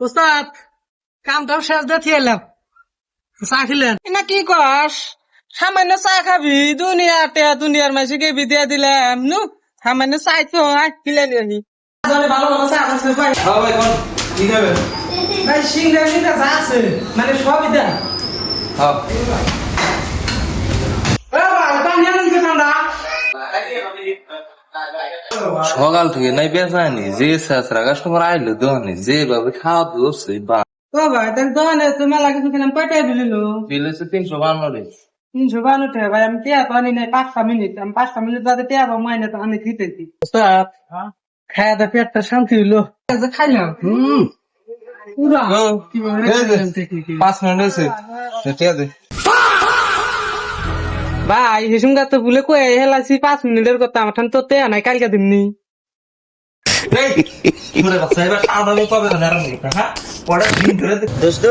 উস্তাদ কামটাও শেষ দিয়ে এলাম চা খেলেন না কি কস সামান্য চা খাবি দুনিয়ার মাসিকে বিদিয়া দিলাম নু সামান্য চাই তো কিলে নিয়ে ভালো ভালো চা আছে ভাই হ্যাঁ ভাই কোন কি খাবেন? ভাই সিংড়া মিটা যা আছে মানে সবই দেন হ্যাঁ ভাই পানি আনেন কি ঠান্ডা সকাল থেকে নাই বেচানি যে শেষরা কাস্টমার আইলো দোকানে যেভাবে খাওয়া ধরছে বা ও ভাই তাহলে দোকানে তুমি লাগে কিলাম কয়টায় দিলিল বিল হচ্ছে 352 রে 352 টাকা ভাই আমি টিয়া তো আনি নাই 5 মিনিট আমি 5 মিনিট বাদে টিয়া বা মাইনে তো আমি দিতেছি উস্তাদ খায়া দা পেটটা শান্তি হইলো যে খাইলাম পুরা কিভাবে খাইলাম টেকনিকে 5 মিনিট হয়েছে ঠিক আছে ভাই হিসুম তো বলে কয়ে হেলাছি 5 মিনিটের কথা আমার ঠান তো তেয়া নাই কালকে দিমনি এই ইমরে বাচ্চা এবার খাওয়া দাওয়া কবে না আরম্ভ হ্যাঁ পড়া দিন ধরে দোস্ত